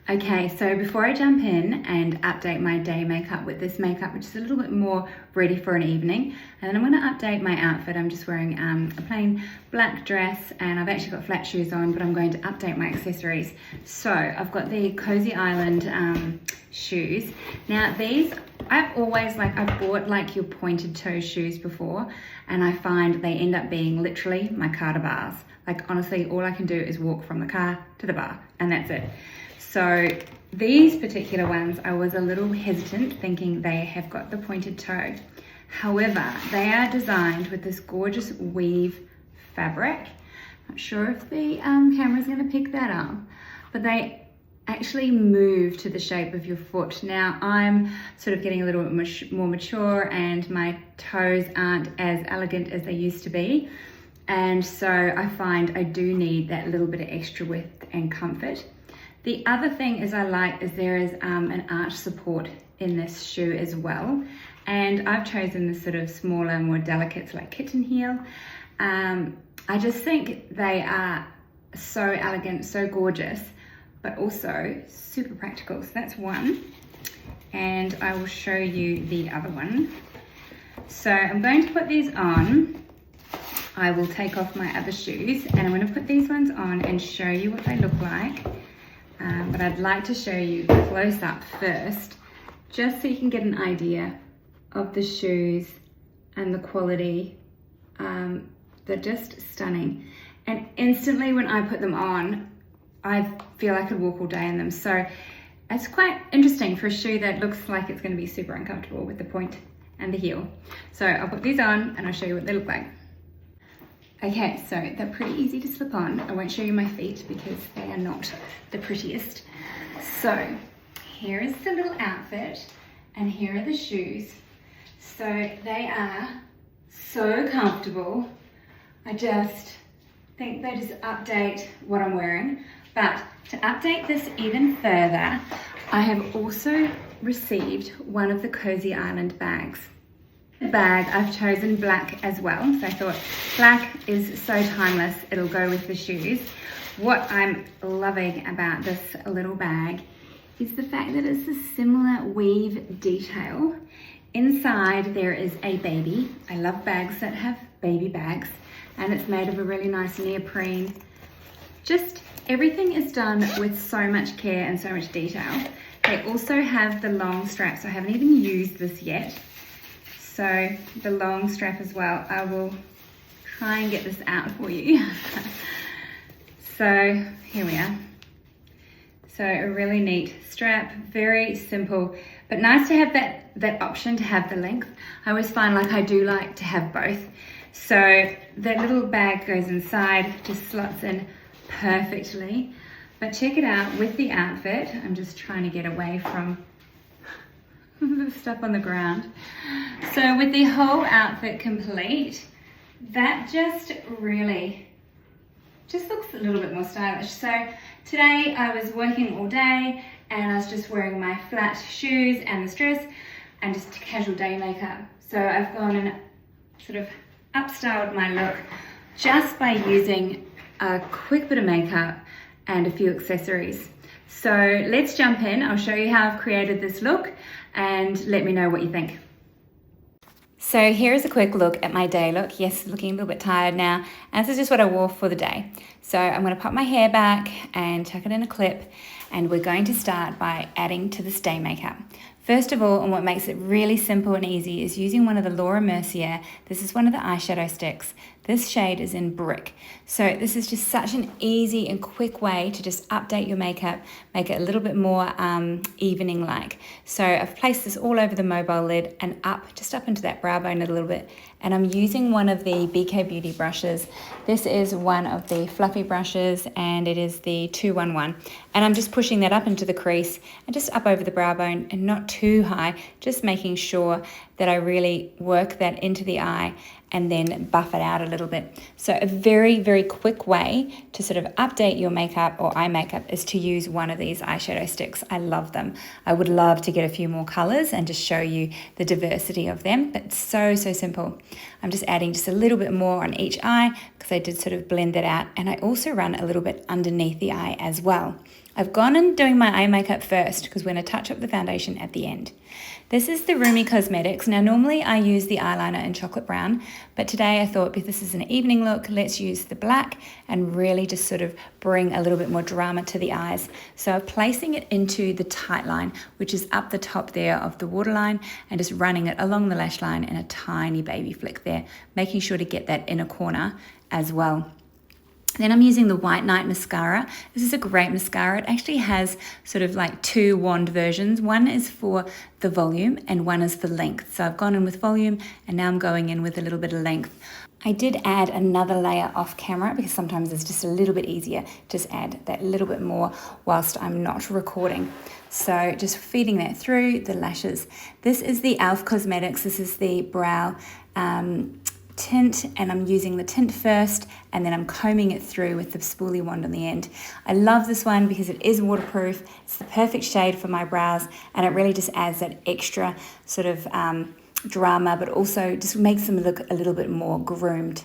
Okay, so before I jump in and update my day makeup with this makeup, which is a little bit more ready for an evening, and then I'm going to update my outfit. I'm just wearing a plain black dress, and I've actually got flat shoes on, but I'm going to update my accessories. So I've got the Cosy Island shoes. Now these, I've bought like your pointed toe shoes before, and I find they end up being literally my car to bars. Like honestly, all I can do is walk from the car to the bar, and that's it. So these particular ones, I was a little hesitant thinking they have got the pointed toe. However, they are designed with this gorgeous weave fabric. Not sure if the camera's gonna pick that up, but they actually move to the shape of your foot. Now I'm sort of getting a little bit more mature, and my toes aren't as elegant as they used to be. And so I find I do need that little bit of extra width and comfort. The other thing is there is an arch support in this shoe as well. And I've chosen this sort of smaller, more delicate, like kitten heel. I just think they are so elegant, so gorgeous, but also super practical. So that's one. And I will show you the other one. So I'm going to put these on. I will take off my other shoes, and I'm going to put these ones on and show you what they look like. But I'd like to show you close up first, just so you can get an idea of the shoes and the quality. They're just stunning. And instantly when I put them on, I feel I could walk all day in them. So it's quite interesting for a shoe that looks like it's going to be super uncomfortable with the point and the heel. So I'll put these on and I'll show you what they look like. Okay, so they're pretty easy to slip on. I won't show you my feet because they are not the prettiest. So here is the little outfit, and here are the shoes. So they are so comfortable. I just think they just update what I'm wearing. But to update this even further, I have also received one of the Cosy Island bags. The bag, I've chosen black as well, so I thought black is so timeless, it'll go with the shoes. What I'm loving about this little bag is the fact that it's a similar weave detail. Inside there is a baby. I love bags that have baby bags, and it's made of a really nice neoprene. Just everything is done with so much care and so much detail. They also have the long straps. I haven't even used this yet. So the long strap as well. I will try and get this out for you. So here we are. So a really neat strap, very simple, but nice to have that option to have the length. I always find like I do like to have both. So that little bag goes inside, just slots in perfectly. But check it out with the outfit. I'm just trying to get away from the stuff on the ground. So with the whole outfit complete, that just really looks a little bit more stylish. So today I was working all day and I was just wearing my flat shoes and this dress and just casual day makeup. So I've gone and sort of upstyled my look just by using a quick bit of makeup and a few accessories. So let's jump in. I'll show you how I've created this look and let me know what you think. So here's a quick look at my day look. Yes, looking a little bit tired now. And this is just what I wore for the day. So I'm going to pop my hair back and tuck it in a clip, and we're going to start by adding to this day makeup. First of all, and what makes it really simple and easy, is using one of the Mercier. This is one of the eyeshadow sticks. This shade is in Brick. So this is just such an easy and quick way to just update your makeup, make it a little bit more evening-like. So I've placed this all over the mobile lid and just up into that brow bone a little bit. And I'm using one of the BK Beauty brushes. This is one of the fluffy brushes, and it is the 211. And I'm just pushing that up into the crease and just up over the brow bone, and not too high, just making sure that I really work that into the eye and then buff it out a little bit. So a very, very quick way to sort of update your makeup or eye makeup is to use one of these eyeshadow sticks. I love them. I would love to get a few more colors and just show you the diversity of them, but it's so, so simple. I'm just adding just a little bit more on each eye because I did sort of blend that out, and I also run a little bit underneath the eye as well. I've gone in doing my eye makeup first because we're going to touch up the foundation at the end. This is the Rumi Cosmetics. Now normally I use the eyeliner in chocolate brown, but today I thought because this is an evening look, let's use the black and really just sort of bring a little bit more drama to the eyes. So I'm placing it into the tightline, which is up the top there of the waterline, and just running it along the lash line in a tiny baby flick there, making sure to get that inner corner as well. Then I'm using the White Night mascara. This is a great mascara. It actually has sort of like two wand versions. One is for the volume and one is for length. So I've gone in with volume and now I'm going in with a little bit of length. I did add another layer off camera because sometimes it's just a little bit easier to just add that little bit more whilst I'm not recording. So just feeding that through the lashes. This is the e.l.f. Cosmetics. This is the brow tint, and I'm using the tint first and then I'm combing it through with the spoolie wand on the end. I love this one because it is waterproof. It's the perfect shade for my brows and it really just adds that extra sort of drama, but also just makes them look a little bit more groomed.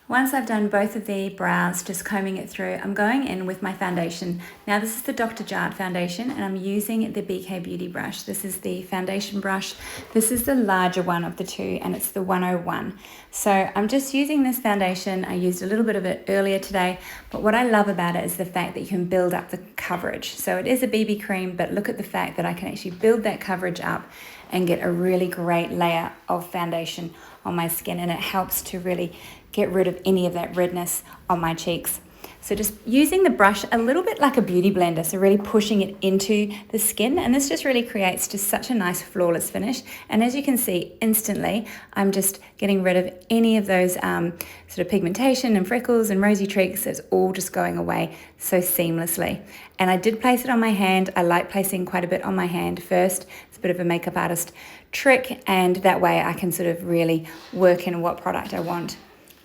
Once I've done both of the brows, just combing it through, I'm going in with my foundation. Now this is the Dr. Jart foundation and I'm using the BK Beauty brush. This is the foundation brush. This is the larger one of the two and it's the 101. So I'm just using this foundation. I used a little bit of it earlier today, but what I love about it is the fact that you can build up the coverage. So it is a BB cream, but look at the fact that I can actually build that coverage up and get a really great layer of foundation on my skin, and it helps to really get rid of any of that redness on my cheeks. So just using the brush a little bit like a beauty blender, so really pushing it into the skin, and this just really creates just such a nice flawless finish. And as you can see, instantly I'm just getting rid of any of those sort of pigmentation and freckles and rosy streaks. It's all just going away so seamlessly. And I did place it on my hand. I like placing quite a bit on my hand first. It's a bit of a makeup artist trick, and that way I can sort of really work in what product I want.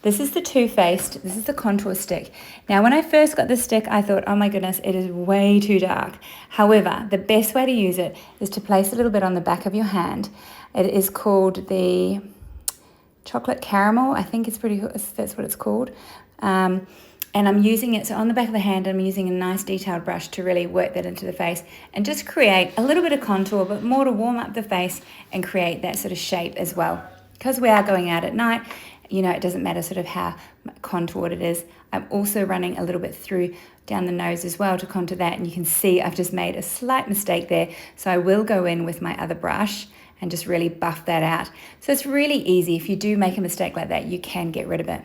This is the Too Faced. This is the contour stick. Now, when I first got this stick, I thought, oh my goodness, it is way too dark. However, the best way to use it is to place a little bit on the back of your hand. It is called the Chocolate Caramel. I think that's what it's called. And I'm using it, so on the back of the hand, I'm using a nice detailed brush to really work that into the face and just create a little bit of contour, but more to warm up the face and create that sort of shape as well. Because we are going out at night, you know, it doesn't matter sort of how contoured it is. I'm also running a little bit through down the nose as well to contour that, and you can see I've just made a slight mistake there. So I will go in with my other brush and just really buff that out. So it's really easy. If you do make a mistake like that, you can get rid of it.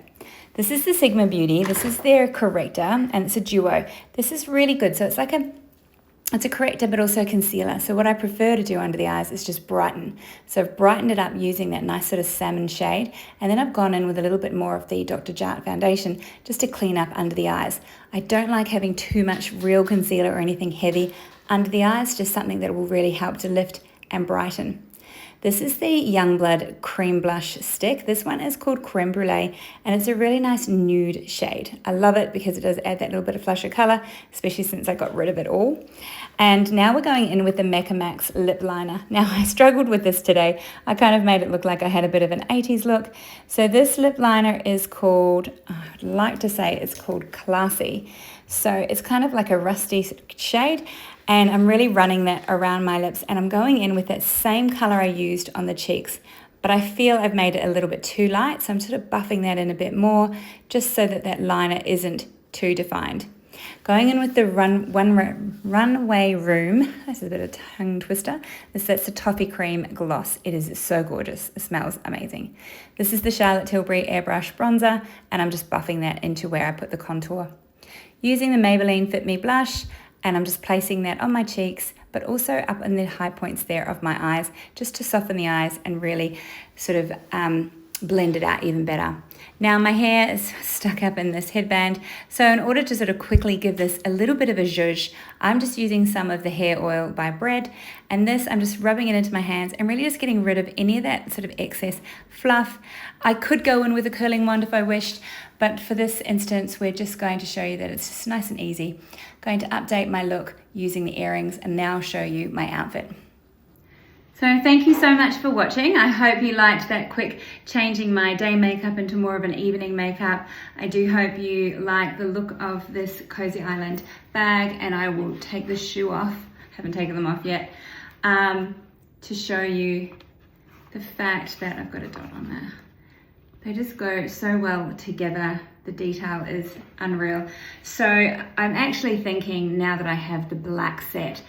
This is the Sigma Beauty. This is their corrector, and it's a duo. This is really good. So it's like it's a corrector, but also concealer. So what I prefer to do under the eyes is just brighten. So I've brightened it up using that nice sort of salmon shade. And then I've gone in with a little bit more of the Dr. Jart foundation just to clean up under the eyes. I don't like having too much real concealer or anything heavy under the eyes, just something that will really help to lift and brighten. This is the Youngblood Cream Blush Stick. This one is called Creme Brulee, and it's a really nice nude shade. I love it because it does add that little bit of flush of colour, especially since I got rid of it all. And now we're going in with the Mecca Max Lip Liner. Now, I struggled with this today. I kind of made it look like I had a bit of an 80s look. So this lip liner is called, I'd like to say it's called Classy. So it's kind of like a rusty shade, and I'm really running that around my lips, and I'm going in with that same color I used on the cheeks, but I feel I've made it a little bit too light, so I'm sort of buffing that in a bit more just so that that liner isn't too defined. Going in with the Runway Room, this is a bit of a tongue twister. That's the Toffee Cream Gloss. It is so gorgeous. It smells amazing. This is the Charlotte Tilbury Airbrush Bronzer, and I'm just buffing that into where I put the contour. Using the Maybelline Fit Me Blush, and I'm just placing that on my cheeks, but also up in the high points there of my eyes, just to soften the eyes and really sort of blend it out even better. Now my hair is stuck up in this headband, so in order to sort of quickly give this a little bit of a zhuzh, I'm just using some of the hair oil by Bread, and this I'm just rubbing it into my hands and really just getting rid of any of that sort of excess fluff. I could go in with a curling wand if I wished, but for this instance we're just going to show you that it's just nice and easy. Going to update my look using the earrings and now show you my outfit. So thank you so much for watching. I hope you liked that quick changing my day makeup into more of an evening makeup. I do hope you like the look of this Cosy Island bag, and I will take the shoe off, haven't taken them off yet, to show you the fact that I've got a dot on there. They just go so well together. The detail is unreal. So I'm actually thinking, now that I have the black set,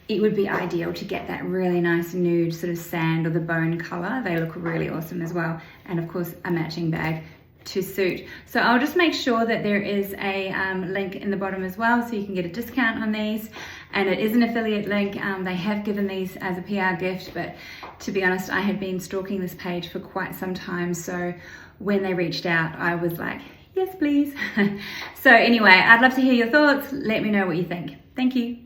it would be ideal to get that really nice nude sort of sand or the bone color. They look really awesome as well. And of course, a matching bag to suit. So I'll just make sure that there is a link in the bottom as well, so you can get a discount on these. And it is an affiliate link. They have given these as a PR gift, but to be honest, I had been stalking this page for quite some time. So when they reached out, I was like, yes, please. So anyway, I'd love to hear your thoughts. Let me know what you think. Thank you.